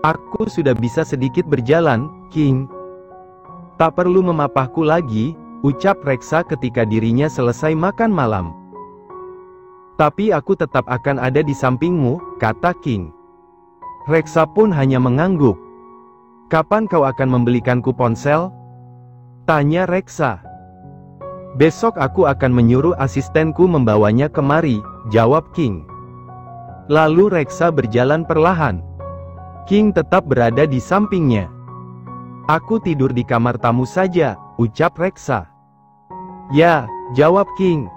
Aku sudah bisa sedikit berjalan, King. Tak perlu memapahku lagi, ucap Reksa ketika dirinya selesai makan malam. Tapi aku tetap akan ada di sampingmu, kata King. Reksa pun hanya mengangguk. Kapan kau akan membelikanku ponsel? Tanya Reksa. Besok aku akan menyuruh asistenku membawanya kemari, jawab King. Lalu Reksa berjalan perlahan. King tetap berada di sampingnya. Aku tidur di kamar tamu saja, ucap Reksa. Ya, jawab King.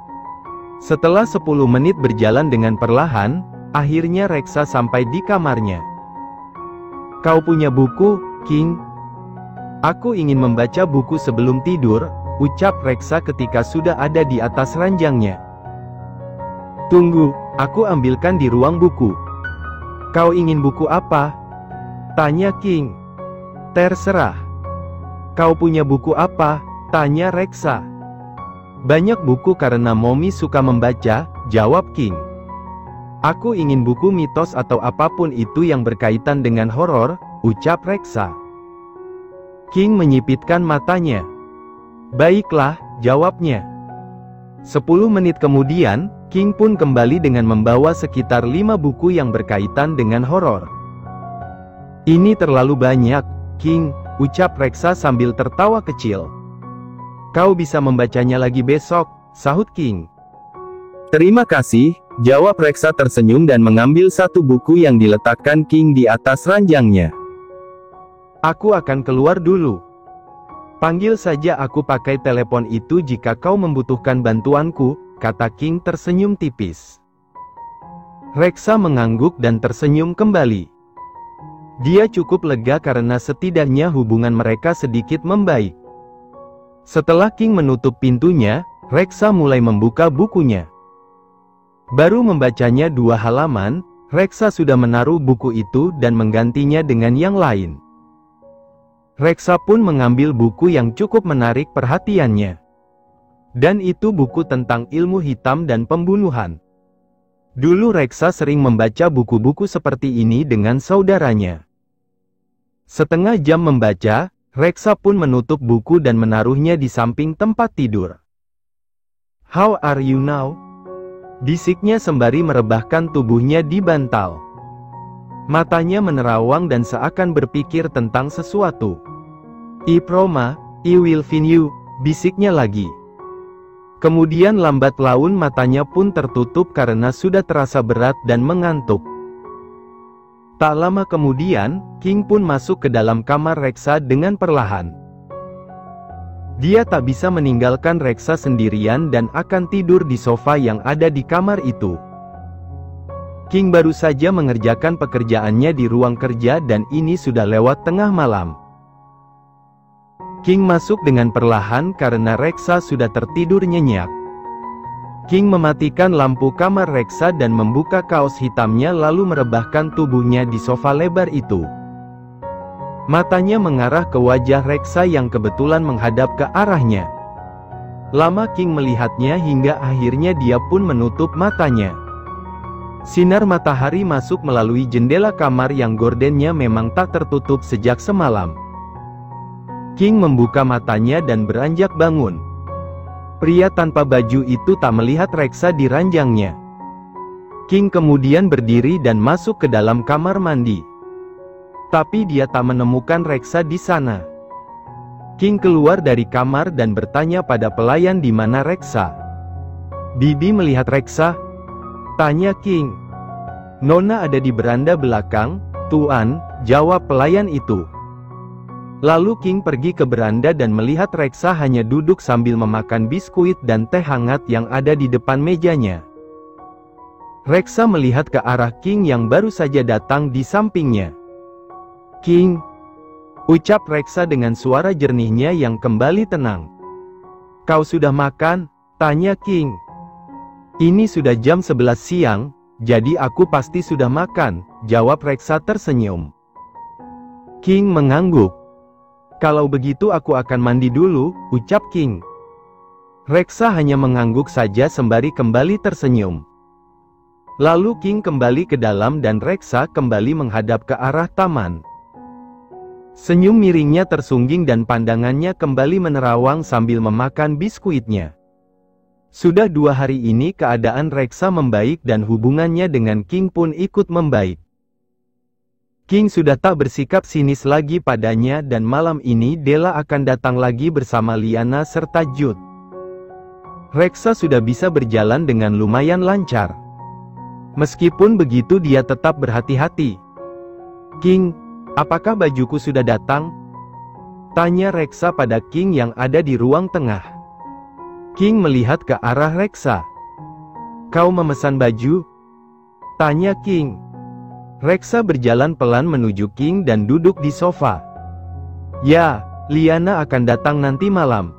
Setelah 10 menit berjalan dengan perlahan, akhirnya Reksa sampai di kamarnya. Kau punya buku, King? Aku ingin membaca buku sebelum tidur, ucap Reksa ketika sudah ada di atas ranjangnya. Tunggu, aku ambilkan di ruang buku. Kau ingin buku apa? Tanya King. Terserah. Kau punya buku apa? Tanya Reksa. Banyak buku karena Mommy suka membaca, jawab King. Aku ingin buku mitos atau apapun itu yang berkaitan dengan horor, ucap Reksa. King menyipitkan matanya. Baiklah, jawabnya. 10 menit kemudian, King pun kembali dengan membawa sekitar 5 buku yang berkaitan dengan horor. Ini terlalu banyak, King, ucap Reksa sambil tertawa kecil. Kau bisa membacanya lagi besok, sahut King. Terima kasih, jawab Reksa tersenyum dan mengambil satu buku yang diletakkan King di atas ranjangnya. Aku akan keluar dulu. Panggil saja aku pakai telepon itu jika kau membutuhkan bantuanku, kata King tersenyum tipis. Reksa mengangguk dan tersenyum kembali. Dia cukup lega karena setidaknya hubungan mereka sedikit membaik. Setelah King menutup pintunya, Reksa mulai membuka bukunya. Baru membacanya 2 halaman, Reksa sudah menaruh buku itu dan menggantinya dengan yang lain. Reksa pun mengambil buku yang cukup menarik perhatiannya. Dan itu buku tentang ilmu hitam dan pembunuhan. Dulu Reksa sering membaca buku-buku seperti ini dengan saudaranya. Setengah jam membaca, Reksa pun menutup buku dan menaruhnya di samping tempat tidur. How are you now? Bisiknya sembari merebahkan tubuhnya di bantal. Matanya menerawang dan seakan berpikir tentang sesuatu. I promise, I will find you, bisiknya lagi. Kemudian lambat laun matanya pun tertutup karena sudah terasa berat dan mengantuk. Tak lama kemudian, King pun masuk ke dalam kamar Reksa dengan perlahan. Dia tak bisa meninggalkan Reksa sendirian dan akan tidur di sofa yang ada di kamar itu. King baru saja mengerjakan pekerjaannya di ruang kerja dan ini sudah lewat tengah malam. King masuk dengan perlahan karena Reksa sudah tertidur nyenyak. King mematikan lampu kamar Reksa dan membuka kaos hitamnya lalu merebahkan tubuhnya di sofa lebar itu. Matanya mengarah ke wajah Reksa yang kebetulan menghadap ke arahnya. Lama King melihatnya hingga akhirnya dia pun menutup matanya. Sinar matahari masuk melalui jendela kamar yang gordennya memang tak tertutup sejak semalam. King membuka matanya dan beranjak bangun. Pria tanpa baju itu tak melihat Reksa di ranjangnya. King kemudian berdiri dan masuk ke dalam kamar mandi. Tapi dia tak menemukan Reksa di sana. King keluar dari kamar dan bertanya pada pelayan di mana Reksa. Bibi melihat Reksa? Tanya King. Nona ada di beranda belakang, Tuan, jawab pelayan itu. Lalu King pergi ke beranda dan melihat Reksa hanya duduk sambil memakan biskuit dan teh hangat yang ada di depan mejanya. Reksa melihat ke arah King yang baru saja datang di sampingnya. King, ucap Reksa dengan suara jernihnya yang kembali tenang. Kau sudah makan? Tanya King. Ini sudah jam 11 siang, jadi aku pasti sudah makan, jawab Reksa tersenyum. King mengangguk. Kalau begitu aku akan mandi dulu, ucap King. Reksa hanya mengangguk saja sembari kembali tersenyum. Lalu King kembali ke dalam dan Reksa kembali menghadap ke arah taman. Senyum miringnya tersungging dan pandangannya kembali menerawang sambil memakan biskuitnya. Sudah 2 hari ini keadaan Reksa membaik dan hubungannya dengan King pun ikut membaik. King sudah tak bersikap sinis lagi padanya dan malam ini Della akan datang lagi bersama Liana serta Jude. Reksa sudah bisa berjalan dengan lumayan lancar. Meskipun begitu dia tetap berhati-hati. "King, apakah bajuku sudah datang?" tanya Reksa pada King yang ada di ruang tengah. King melihat ke arah Reksa. "Kau memesan baju?" tanya King. Reksa berjalan pelan menuju King dan duduk di sofa. "Ya, Liana akan datang nanti malam.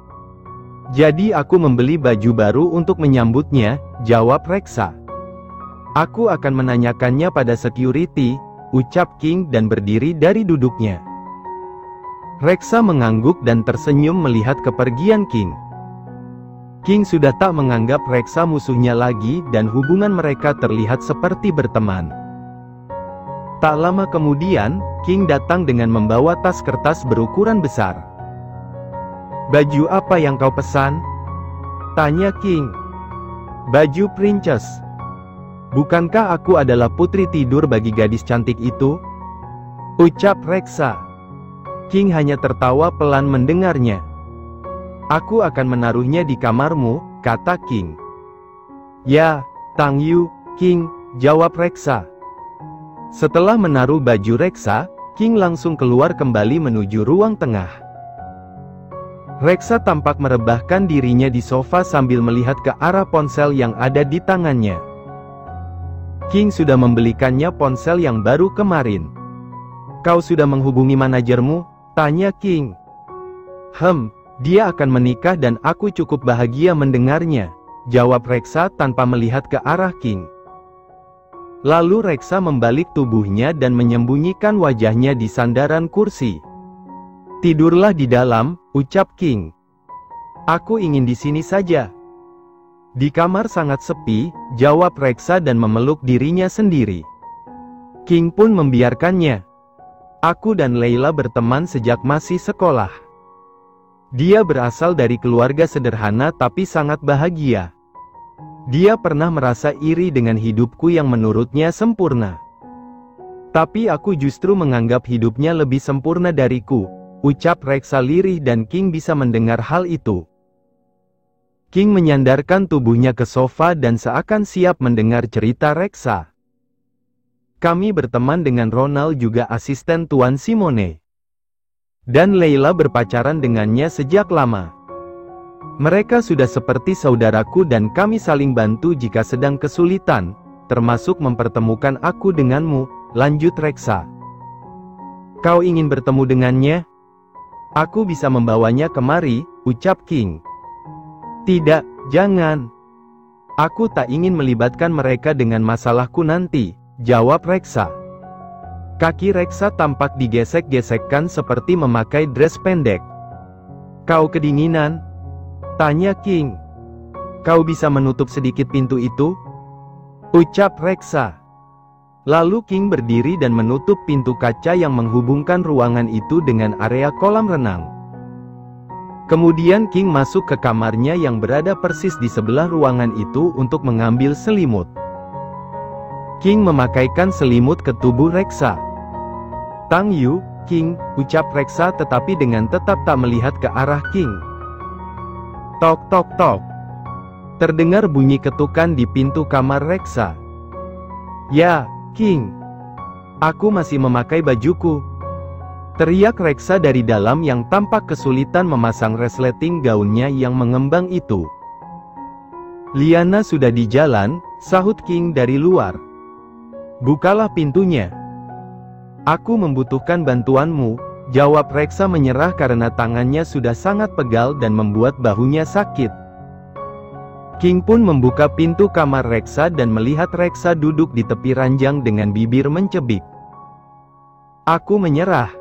Jadi aku membeli baju baru untuk menyambutnya," jawab Reksa. "Aku akan menanyakannya pada security," ucap King dan berdiri dari duduknya. Reksa mengangguk dan tersenyum melihat kepergian King. King sudah tak menganggap Reksa musuhnya lagi dan hubungan mereka terlihat seperti berteman. Tak lama kemudian, King datang dengan membawa tas kertas berukuran besar. "Baju apa yang kau pesan?" tanya King. "Baju princess. Bukankah aku adalah putri tidur bagi gadis cantik itu?" ucap Reksa. King hanya tertawa pelan mendengarnya. "Aku akan menaruhnya di kamarmu," kata King. "Ya, Tang Yu, King," jawab Reksa. Setelah menaruh baju Reksa, King langsung keluar kembali menuju ruang tengah. Reksa tampak merebahkan dirinya di sofa sambil melihat ke arah ponsel yang ada di tangannya. King sudah membelikannya ponsel yang baru kemarin. "Kau sudah menghubungi manajermu?" tanya King. Dia akan menikah dan aku cukup bahagia mendengarnya," jawab Reksa tanpa melihat ke arah King. Lalu Reksa membalik tubuhnya dan menyembunyikan wajahnya di sandaran kursi. "Tidurlah di dalam," ucap King. "Aku ingin di sini saja." "Di kamar sangat sepi," jawab Reksa dan memeluk dirinya sendiri. King pun membiarkannya. "Aku dan Layla berteman sejak masih sekolah. Dia berasal dari keluarga sederhana tapi sangat bahagia. Dia pernah merasa iri dengan hidupku yang menurutnya sempurna. Tapi aku justru menganggap hidupnya lebih sempurna dariku," ucap Reksa lirih dan King bisa mendengar hal itu. King menyandarkan tubuhnya ke sofa dan seakan siap mendengar cerita Reksa. "Kami berteman dengan Ronald juga asisten Tuan Simone. Dan Layla berpacaran dengannya sejak lama. Mereka sudah seperti saudaraku dan kami saling bantu jika sedang kesulitan, termasuk mempertemukan aku denganmu," lanjut Reksa. "Kau ingin bertemu dengannya? Aku bisa membawanya kemari," ucap King. "Tidak, jangan. Aku tak ingin melibatkan mereka dengan masalahku nanti," jawab Reksa. Kaki Reksa tampak digesek-gesekkan seperti memakai dress pendek. "Kau kedinginan?" tanya King. "Kau bisa menutup sedikit pintu itu?" ucap Reksa. Lalu King berdiri dan menutup pintu kaca yang menghubungkan ruangan itu dengan area kolam renang. Kemudian King masuk ke kamarnya yang berada persis di sebelah ruangan itu untuk mengambil selimut. King memakaikan selimut ke tubuh Reksa. "Tang Yu, King," ucap Reksa tetapi dengan tetap tak melihat ke arah King. Tok tok tok. Terdengar bunyi ketukan di pintu kamar Reksa. "Ya, King. Aku masih memakai bajuku," teriak Reksa dari dalam yang tampak kesulitan memasang resleting gaunnya yang mengembang itu. "Liana sudah di jalan," sahut King dari luar. "Bukalah pintunya." "Aku membutuhkan bantuanmu," jawab Reksa menyerah karena tangannya sudah sangat pegal dan membuat bahunya sakit. King pun membuka pintu kamar Reksa dan melihat Reksa duduk di tepi ranjang dengan bibir mencebik. "Aku menyerah.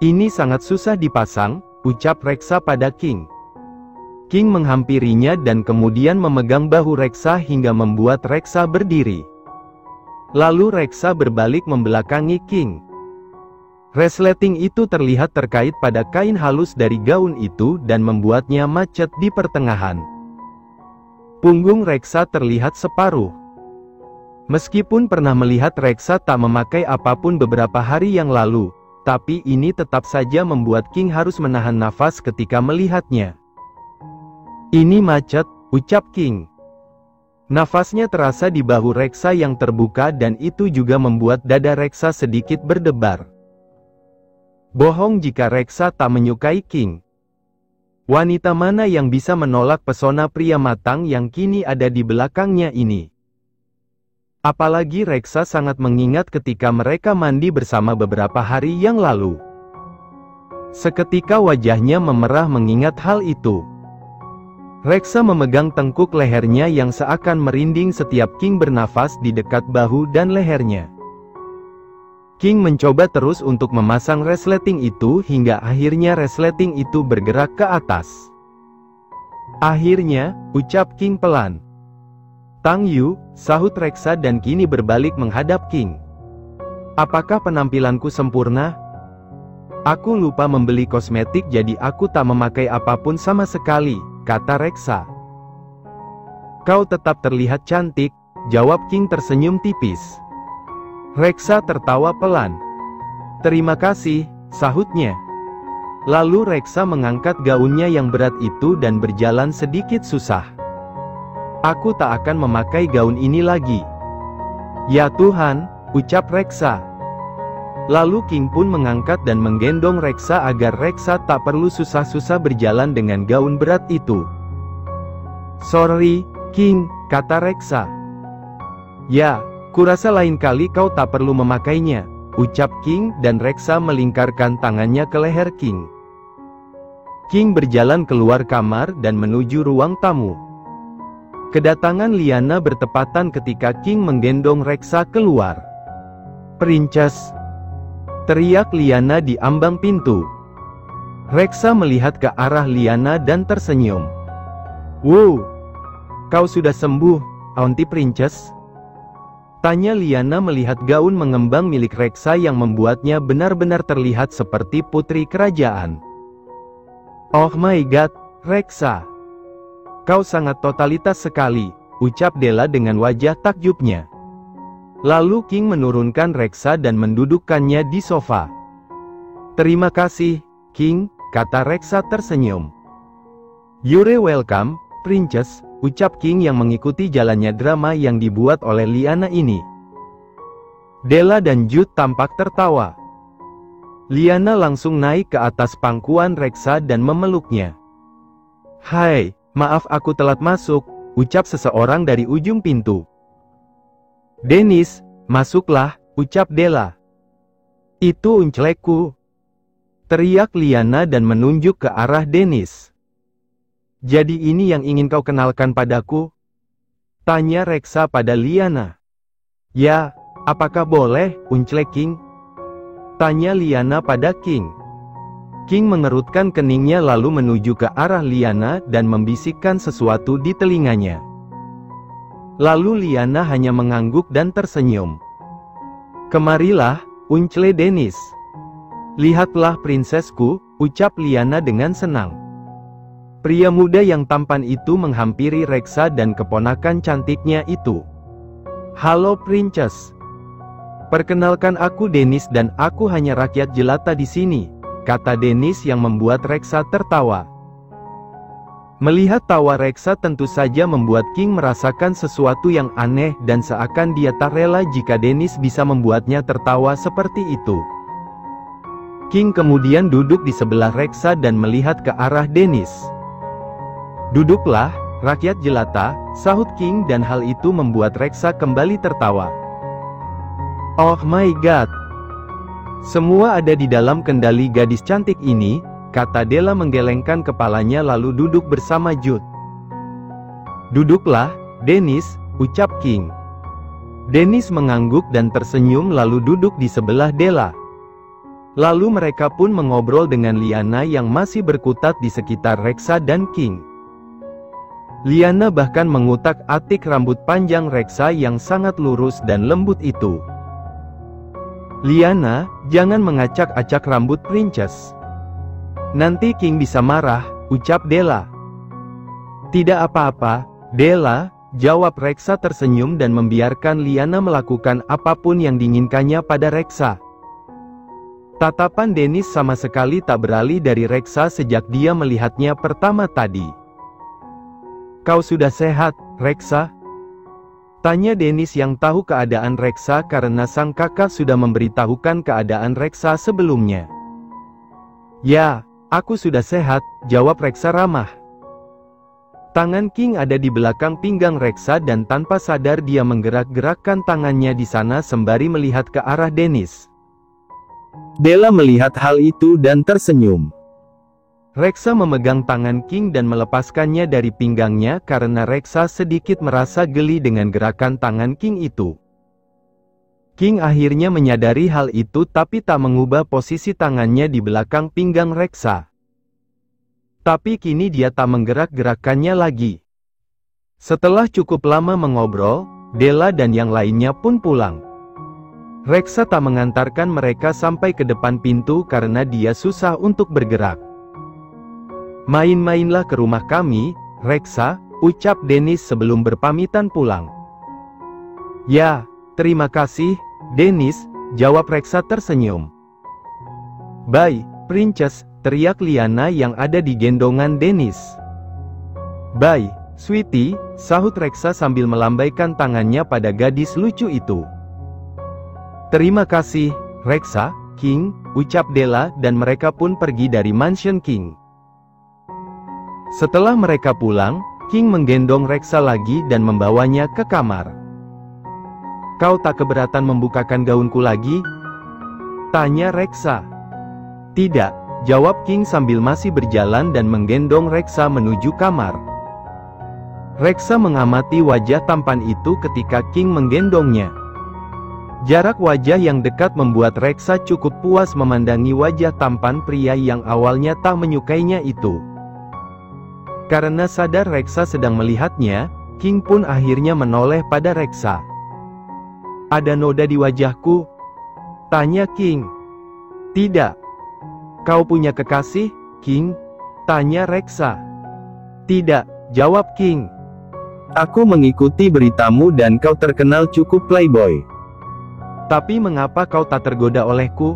Ini sangat susah dipasang," ucap Reksa pada King. King menghampirinya dan kemudian memegang bahu Reksa hingga membuat Reksa berdiri. Lalu Reksa berbalik membelakangi King. Resleting itu terlihat terkait pada kain halus dari gaun itu dan membuatnya macet di pertengahan. Punggung Reksa terlihat separuh. Meskipun pernah melihat Reksa tak memakai apapun beberapa hari yang lalu, tapi ini tetap saja membuat King harus menahan nafas ketika melihatnya. "Ini macet," ucap King. Nafasnya terasa di bahu Reksa yang terbuka dan itu juga membuat dada Reksa sedikit berdebar. Bohong jika Reksa tak menyukai King. Wanita mana yang bisa menolak pesona pria matang yang kini ada di belakangnya ini? Apalagi Reksa sangat mengingat ketika mereka mandi bersama beberapa hari yang lalu. Seketika wajahnya memerah mengingat hal itu. Reksa memegang tengkuk lehernya yang seakan merinding setiap King bernafas di dekat bahu dan lehernya. King mencoba terus untuk memasang resleting itu hingga akhirnya resleting itu bergerak ke atas. "Akhirnya," ucap King pelan. "Tang Yu," sahut Reksa dan kini berbalik menghadap King. "Apakah penampilanku sempurna? Aku lupa membeli kosmetik jadi aku tak memakai apapun sama sekali," kata Reksa. "Kau tetap terlihat cantik," jawab King tersenyum tipis. Reksa tertawa pelan. "Terima kasih," sahutnya. Lalu Reksa mengangkat gaunnya yang berat itu dan berjalan sedikit susah. "Aku tak akan memakai gaun ini lagi." "Ya Tuhan," ucap Reksa. Lalu King pun mengangkat dan menggendong Reksa agar Reksa tak perlu susah-susah berjalan dengan gaun berat itu. "Sorry, King," kata Reksa. "Ya, kurasa lain kali kau tak perlu memakainya," ucap King dan Reksa melingkarkan tangannya ke leher King. King berjalan keluar kamar dan menuju ruang tamu. Kedatangan Liana bertepatan ketika King menggendong Reksa keluar. "Princess!" teriak Liana di ambang pintu. Reksa melihat ke arah Liana dan tersenyum. "Wow, kau sudah sembuh, Auntie Princess?" tanya Liana melihat gaun mengembang milik Reksa yang membuatnya benar-benar terlihat seperti putri kerajaan. "Oh my god, Reksa. Kau sangat totalitas sekali," ucap Della dengan wajah takjubnya. Lalu King menurunkan Reksa dan mendudukkannya di sofa. "Terima kasih, King," kata Reksa tersenyum. "You're welcome, Princess," ucap King yang mengikuti jalannya drama yang dibuat oleh Liana ini. Della dan Jude tampak tertawa. Liana langsung naik ke atas pangkuan Reksa dan memeluknya. "Hai, maaf aku telat masuk," ucap seseorang dari ujung pintu. "Dennis, masuklah," ucap Della. "Itu unclekku," teriak Liana dan menunjuk ke arah Dennis. "Jadi ini yang ingin kau kenalkan padaku?" tanya Reksa pada Liana. "Ya, apakah boleh, unclek King?" tanya Liana pada King. King mengerutkan keningnya lalu menuju ke arah Liana dan membisikkan sesuatu di telinganya. Lalu Liana hanya mengangguk dan tersenyum. "Kemarilah, uncle Dennis. Lihatlah prinsesku," ucap Liana dengan senang. Pria muda yang tampan itu menghampiri Reksa dan keponakan cantiknya itu. "Halo Princess. Perkenalkan aku Dennis dan aku hanya rakyat jelata di sini," kata Dennis yang membuat Reksa tertawa. Melihat tawa Reksa tentu saja membuat King merasakan sesuatu yang aneh dan seakan dia tak rela jika Dennis bisa membuatnya tertawa seperti itu. King kemudian duduk di sebelah Reksa dan melihat ke arah Dennis. "Duduklah, rakyat jelata," sahut King dan hal itu membuat Reksa kembali tertawa. "Oh my god. Semua ada di dalam kendali gadis cantik ini," kata Della menggelengkan kepalanya lalu duduk bersama Jude. "Duduklah, Dennis," ucap King. Dennis mengangguk dan tersenyum lalu duduk di sebelah Della. Lalu mereka pun mengobrol dengan Liana yang masih berkutat di sekitar Reksa dan King. Liana bahkan mengutak-atik rambut panjang Reksa yang sangat lurus dan lembut itu. Liana, jangan mengacak-acak rambut Princess. Nanti King bisa marah, ucap Della. Tidak apa-apa, Della, jawab Reksa tersenyum dan membiarkan Liana melakukan apapun yang diinginkannya pada Reksa. Tatapan Dennis sama sekali tak beralih dari Reksa sejak dia melihatnya pertama tadi. Kau sudah sehat, Reksa? Tanya Dennis yang tahu keadaan Reksa karena sang kakak sudah memberitahukan keadaan Reksa sebelumnya. Ya, aku sudah sehat, jawab Reksa ramah. Tangan King ada di belakang pinggang Reksa dan tanpa sadar dia menggerak-gerakkan tangannya di sana sembari melihat ke arah Dennis. Della melihat hal itu dan tersenyum. Reksa memegang tangan King dan melepaskannya dari pinggangnya karena Reksa sedikit merasa geli dengan gerakan tangan King itu. King akhirnya menyadari hal itu tapi tak mengubah posisi tangannya di belakang pinggang Reksa. Tapi kini dia tak menggerak-gerakkannya lagi. Setelah cukup lama mengobrol, Della dan yang lainnya pun pulang. Reksa tak mengantarkan mereka sampai ke depan pintu karena dia susah untuk bergerak. Main-mainlah ke rumah kami, Reksa, ucap Dennis sebelum berpamitan pulang. Ya, terima kasih, Dennis, jawab Reksa tersenyum. Bye, Princess, teriak Liana yang ada di gendongan Dennis. Bye, sweetie, sahut Reksa sambil melambaikan tangannya pada gadis lucu itu. Terima kasih, Reksa, King, ucap Della dan mereka pun pergi dari Mansion King. Setelah mereka pulang, King menggendong Reksa lagi dan membawanya ke kamar. Kau tak keberatan membukakan gaunku lagi? Tanya Reksa. Tidak, jawab King sambil masih berjalan dan menggendong Reksa menuju kamar. Reksa mengamati wajah tampan itu ketika King menggendongnya. Jarak wajah yang dekat membuat Reksa cukup puas memandangi wajah tampan pria yang awalnya tak menyukainya itu. Karena sadar Reksa sedang melihatnya, King pun akhirnya menoleh pada Reksa. Ada noda di wajahku? Tanya King. Tidak. Kau punya kekasih, King? Tanya Reksa. Tidak, jawab King. Aku mengikuti beritamu dan kau terkenal cukup playboy. Tapi mengapa kau tak tergoda olehku?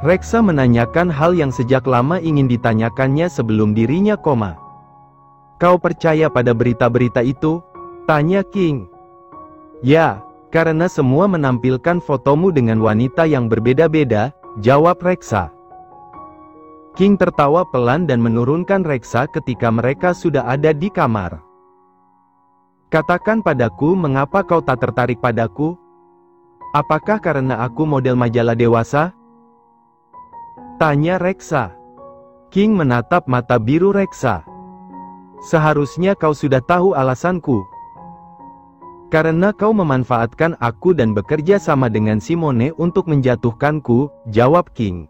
Reksa menanyakan hal yang sejak lama ingin ditanyakannya sebelum dirinya koma. Kau percaya pada berita-berita itu? Tanya King. Ya, karena semua menampilkan fotomu dengan wanita yang berbeda-beda, jawab Reksa. King tertawa pelan dan menurunkan Reksa ketika mereka sudah ada di kamar. Katakan padaku mengapa kau tak tertarik padaku? Apakah karena aku model majalah dewasa? Tanya Reksa. King menatap mata biru Reksa. Seharusnya kau sudah tahu alasanku. Karena kau memanfaatkan aku dan bekerja sama dengan Simone untuk menjatuhkanku, jawab King.